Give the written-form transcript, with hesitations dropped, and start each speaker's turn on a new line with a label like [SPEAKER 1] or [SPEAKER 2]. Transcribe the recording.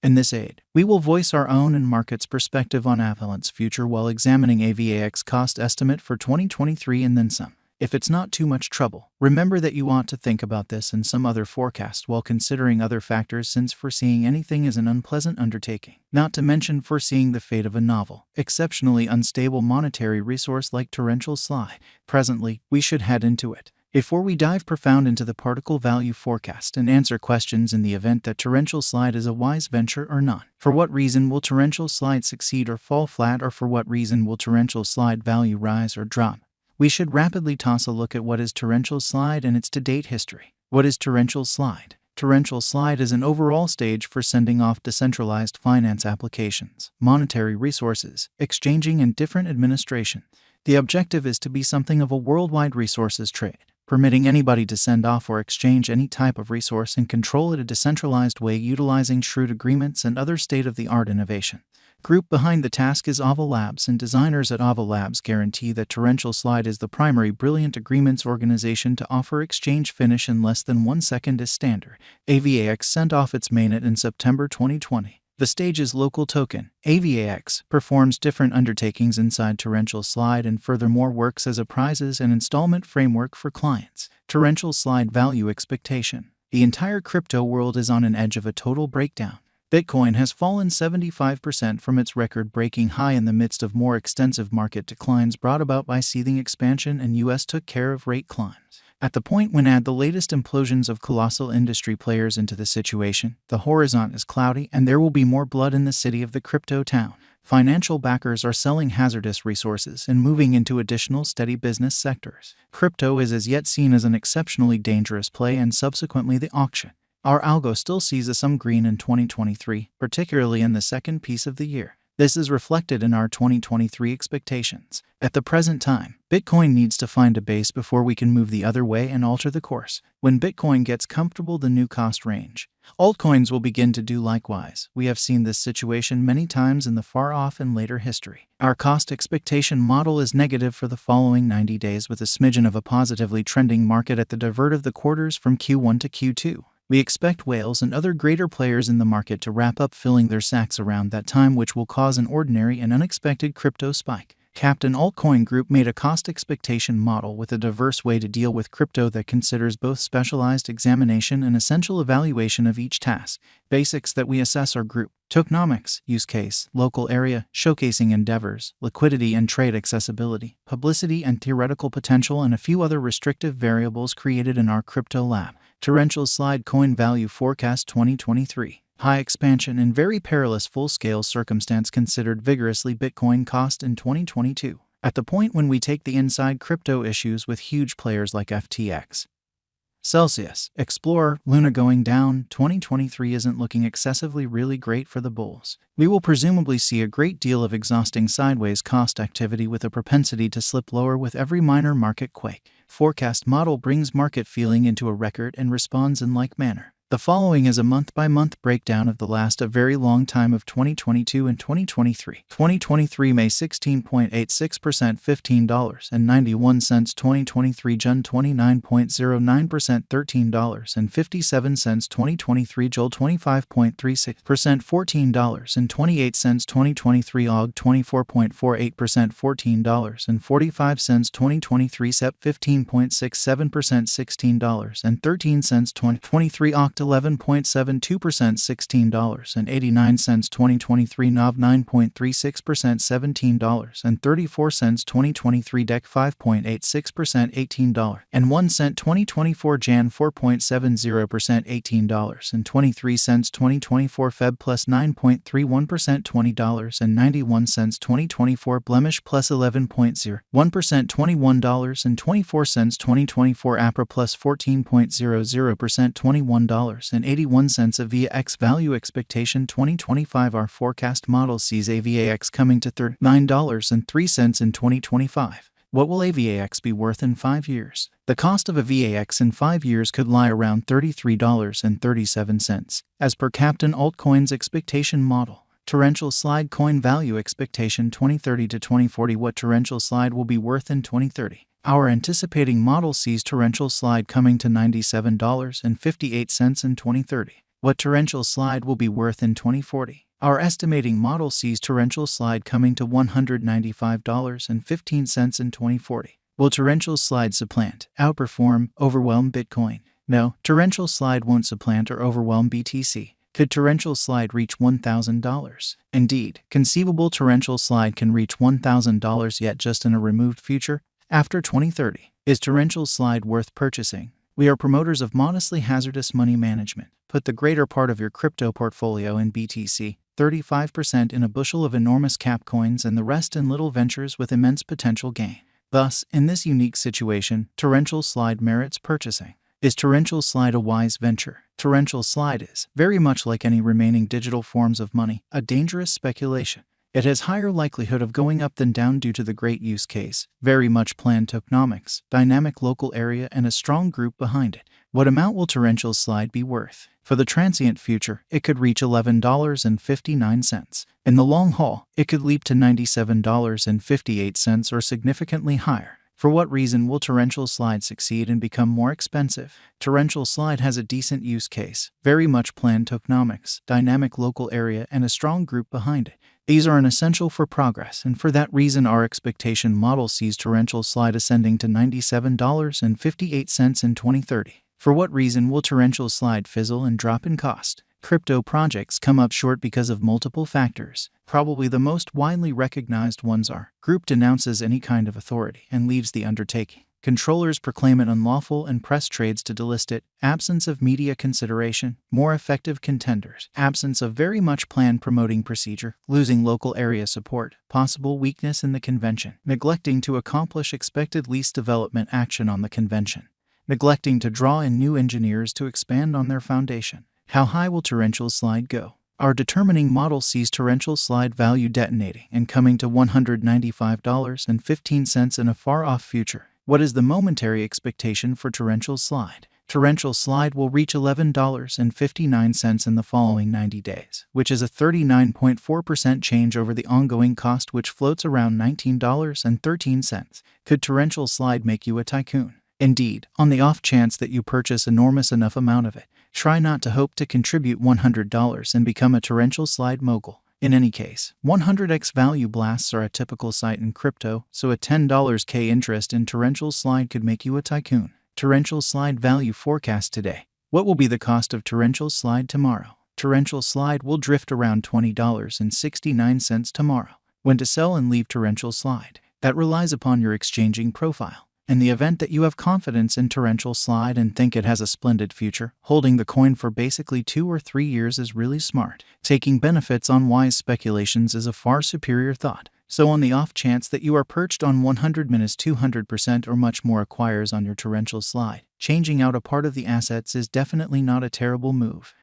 [SPEAKER 1] In this aid, we will voice our own and market's perspective on Avalanche's future while examining Avax cost estimate for 2023 and then some. If it's not too much trouble, remember that you ought to think about this and some other forecast while considering other factors, since foreseeing anything is an unpleasant undertaking, not to mention foreseeing the fate of a novel, exceptionally unstable monetary resource like torrential slide. Presently, we should head into it. Before we dive profound into the particle value forecast and answer questions in the event that torrential slide is a wise venture or not. For what reason will torrential slide succeed or fall flat, or for what reason will torrential slide value rise or drop? We should rapidly toss a look at what is torrential slide and its to-date history. What is torrential slide? Torrential slide is an overall stage for sending off decentralized finance applications, monetary resources, exchanging, and different administration. The objective is to be something of a worldwide resources trade, permitting anybody to send off or exchange any type of resource and control it a decentralized way utilizing shrewd agreements and other state-of-the-art innovation. Group behind the task is Avalanche, and designers at Avalanche guarantee that torrential slide is the primary brilliant agreements organization to offer exchange finish in less than 1 second as standard. Avax sent off its mainnet in September 2020. The stage's local token, Avax, performs different undertakings inside torrential slide and furthermore works as a prizes and installment framework for clients. Torrential slide value expectation. The entire crypto world is on an edge of a total breakdown. Bitcoin has fallen 75% from its record-breaking high in the midst of more extensive market declines brought about by seething expansion, and US took care of rate climbs. At the point when add the latest implosions of colossal industry players into the situation, the horizon is cloudy and there will be more blood in the city of the crypto town. Financial backers are selling hazardous resources and moving into additional steady business sectors. Crypto is as yet seen as an exceptionally dangerous play, and subsequently the auction. Our algo still sees some green in 2023, particularly in the second piece of the year. This is reflected in our 2023 expectations. At the present time, Bitcoin needs to find a base before we can move the other way and alter the course. When Bitcoin gets comfortable the new cost range, altcoins will begin to do likewise. We have seen this situation many times in the far-off and later history. Our cost expectation model is negative for the following 90 days with a smidgen of a positively trending market at the divert of the quarters from Q1 to Q2. We expect whales and other greater players in the market to wrap up filling their sacks around that time, which will cause an ordinary and unexpected crypto spike. Captain Altcoin Group made a cost expectation model with a diverse way to deal with crypto that considers both specialized examination and essential evaluation of each task. Basics that we assess are group, tokenomics, use case, local area, showcasing endeavors, liquidity and trade accessibility, publicity and theoretical potential, and a few other restrictive variables created in our crypto lab. Torrential slide coin value forecast 2023. High expansion and very perilous full-scale circumstance considered vigorously Bitcoin cost in 2022. At the point when we take the inside crypto issues with huge players like FTX, Celsius, Explorer, Luna going down, 2023 isn't looking excessively really great for the bulls. We will presumably see a great deal of exhausting sideways cost activity with a propensity to slip lower with every minor market quake. Forecast model brings market feeling into a record and responds in like manner. The following is a month-by-month breakdown of the last a very long time of 2022 and 2023. 2023 May 16.86% $15.91. 2023 June 29.09% $13.57. 2023 July 25.36% $14.28. 2023 Aug 24.48% $14.45. 2023 Sep 15.67% $16.13. 2023 Oct 11.72% $16.89. 2023 Nov 9.36% $17.34. 2023 Dec 5.86% $18.01. 2024 Jan 4.70% $18.23. 2024 Feb plus 9.31% $20.91. 2024 Blemish plus 11.01% $21.24. 2024 APRA plus 14.00% $21.81. Avax value expectation 2025. Our forecast model sees Avax coming to $39.03 in 2025. What will Avax be worth in 5 years? The cost of Avax in 5 years could lie around $33.37, as per Captain Altcoin's expectation model. Torrential slide coin value expectation 2030 to 2040. What torrential slide will be worth in 2030? Our anticipating model sees torrential slide coming to $97.58 in 2030. What torrential slide will be worth in 2040? Our estimating model sees torrential slide coming to $195.15 in 2040. Will torrential slide supplant, outperform, overwhelm Bitcoin? No, torrential slide won't supplant or overwhelm BTC. Could torrential slide reach $1,000? Indeed, conceivable torrential slide can reach $1,000 yet just in a removed future. After 2030, is torrential slide worth purchasing? We are promoters of modestly hazardous money management. Put the greater part of your crypto portfolio in BTC, 35% in a bushel of enormous cap coins, and the rest in little ventures with immense potential gain. Thus, in this unique situation, torrential slide merits purchasing. Is torrential slide a wise venture? Torrential slide is, very much like any remaining digital forms of money, a dangerous speculation. It has higher likelihood of going up than down due to the great use case, very much planned tokenomics, dynamic local area, and a strong group behind it. What amount will torrential slide be worth? For the transient future, it could reach $11.59. In the long haul, it could leap to $97.58 or significantly higher. For what reason will torrential slide succeed and become more expensive? Torrential slide has a decent use case, very much planned tokenomics, dynamic local area, and a strong group behind it. These are an essential for progress, and for that reason our expectation model sees torrential slide ascending to $97.58 in 2030. For what reason will torrential slide fizzle and drop in cost? Crypto projects come up short because of multiple factors. Probably the most widely recognized ones are: group denounces any kind of authority and leaves the undertaking. Controllers proclaim it unlawful and press trades to delist it. Absence of media consideration. More effective contenders. Absence of very much planned promoting procedure. Losing local area support. Possible weakness in the convention. Neglecting to accomplish expected least development action on the convention. Neglecting to draw in new engineers to expand on their foundation. How high will torrential slide go? Our determining model sees torrential slide value detonating and coming to $195.15 in a far-off future. What is the momentary expectation for torrential slide? Torrential slide will reach $11.59 in the following 90 days, which is a 39.4% change over the ongoing cost, which floats around $19.13. Could torrential slide make you a tycoon? Indeed, on the off chance that you purchase enormous enough amount of it, try not to hope to contribute $100 and become a torrential slide mogul. In any case, 100x value blasts are a typical sight in crypto, so a $10K interest in torrential slide could make you a tycoon. Torrential slide value forecast today. What will be the cost of torrential slide tomorrow? Torrential slide will drift around $20.69 tomorrow. When to sell and leave torrential slide? That relies upon your exchanging profile. In the event that you have confidence in torrential slide and think it has a splendid future, holding the coin for basically 2 or 3 years is really smart. Taking benefits on wise speculations is a far superior thought. So on the off chance that you are perched on 100-200% or much more acquires on your torrential slide, changing out a part of the assets is definitely not a terrible move.